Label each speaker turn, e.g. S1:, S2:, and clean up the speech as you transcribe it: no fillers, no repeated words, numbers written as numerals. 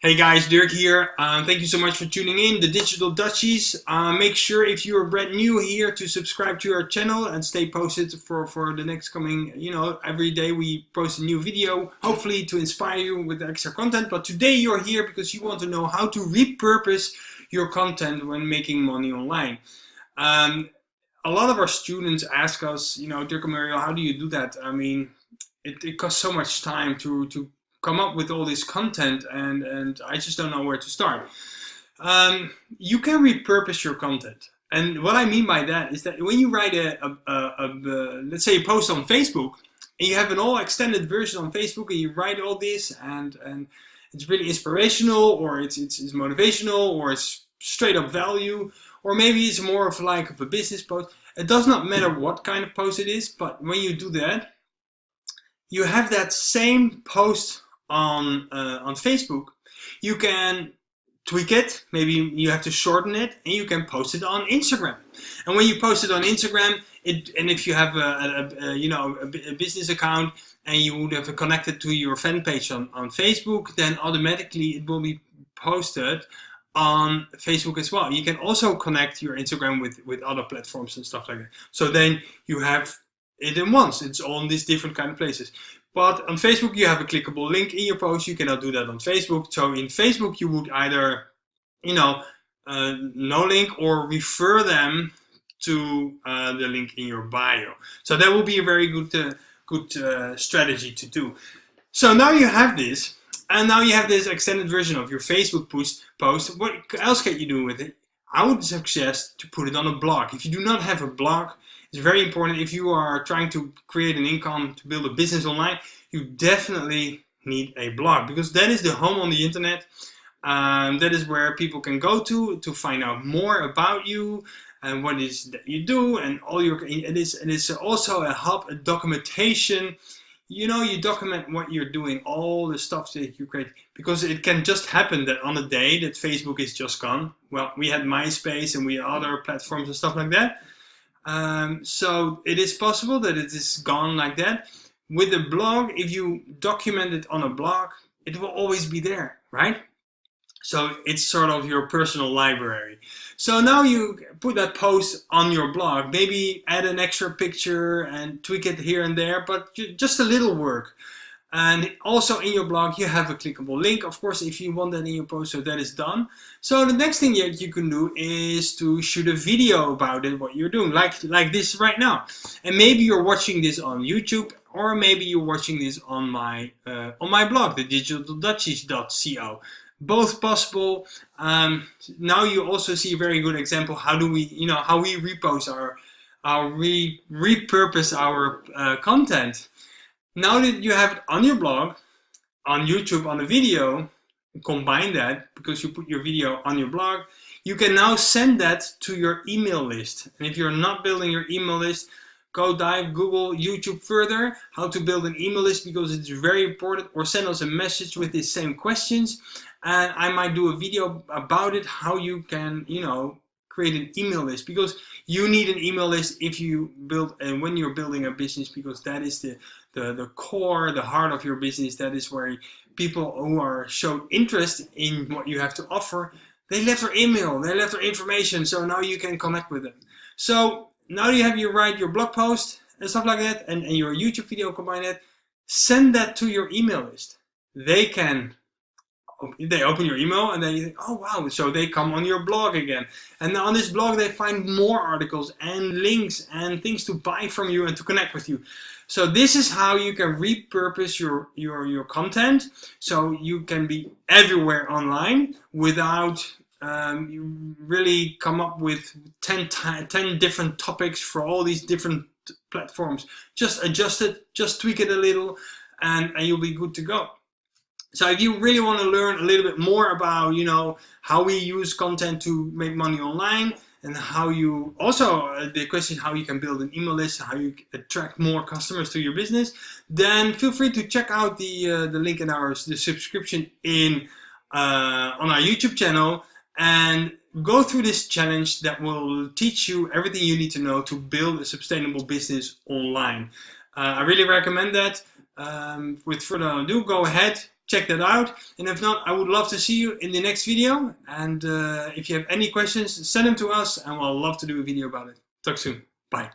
S1: Hey guys, Dirk here. Thank you so much for tuning in, the Digital Dutchies. Make sure if you are brand new here to subscribe to our channel and stay posted for the next coming, every day we post a new video, hopefully to inspire you with extra content. But today you're here because you want to know how to repurpose your content when making money online. A lot of our students ask us, Dirk and Mario, how do you do that? I mean, it costs so much time to come up with all this content, and I just don't know where to start. You can repurpose your content, and what I mean by that is that when you write let's say a post on Facebook, and you have an all extended version on Facebook, and you write all this, and it's really inspirational, or it's motivational, or it's straight up value, or maybe it's more of like a business post. It does not matter what kind of post it is, but when you do that, you have that same post on Facebook. You can tweak it, maybe you have to shorten it, and you can post it on Instagram. And when you post it on Instagram, and if you have a business account and you would have it connected to your fan page on Facebook, then automatically it will be posted on Facebook as well. You can also connect your Instagram with other platforms and stuff like that. So then you have it in once. It's all in these different kind of places. But on Facebook, you have a clickable link in your post. You cannot do that on Facebook. So in Facebook, you would either, no link, or refer them to the link in your bio. So that will be a very good strategy to do. So now you have this, and now you have this extended version of your Facebook post. What else can you do with it? I would suggest to put it on a blog. If you do not have a blog, it's very important. If you are trying to create an income, to build a business online, you definitely need a blog, because that is the home on the internet. That is where people can go to find out more about you and what it is that you do, and all your. It is also a hub, a documentation. You document what you're doing, all the stuff that you create, because it can just happen that on a day that Facebook is just gone. Well, we had MySpace and we had other platforms and stuff like that. So it is possible that it is gone like that. With a blog, if you document it on a blog, it will always be there, right? So it's sort of your personal library. So now you put that post on your blog, maybe add an extra picture and tweak it here and there, but just a little work. And also in your blog, you have a clickable link, of course, if you want that in your post, so that is done. So the next thing that you can do is to shoot a video about it, what you're doing, like this right now. And maybe you're watching this on YouTube, or maybe you're watching this on my blog, the digitaldutchies.co. Both possible. Now you also see a very good example. How we repurpose our content. Now that you have it on your blog, on YouTube, on a video, combine that, because you put your video on your blog, you can now send that to your email list. And if you're not building your email list, go Google, YouTube further, how to build an email list, because it's very important, or send us a message with the same questions. And I might do a video about it, how you can, create an email list, because you need an email list if you build, and when you're building a business, because that is the core, the heart of your business. That is where people who are showed interest in what you have to offer, they left their email, they left their information, so now you can connect with them. So now you write your blog post and stuff like that, and your YouTube video, combine it, send that to your email list. They open your email, and then you think, oh wow, so they come on your blog again. And on this blog they find more articles and links and things to buy from you and to connect with you. So this is how you can repurpose your content, so you can be everywhere online without you really come up with 10 different topics for all these different platforms. Just adjust it, just tweak it a little, and you'll be good to go. So if you really want to learn a little bit more about, how we use content to make money online, and how you also, the question how you can build an email list, how you attract more customers to your business, then feel free to check out the link in the subscription on our YouTube channel, and go through this challenge that will teach you everything you need to know to build a sustainable business online. I really recommend that. With further ado, go ahead, check that out. And if not, I would love to see you in the next video. And if you have any questions, send them to us and we'll love to do a video about it. Talk soon. Bye.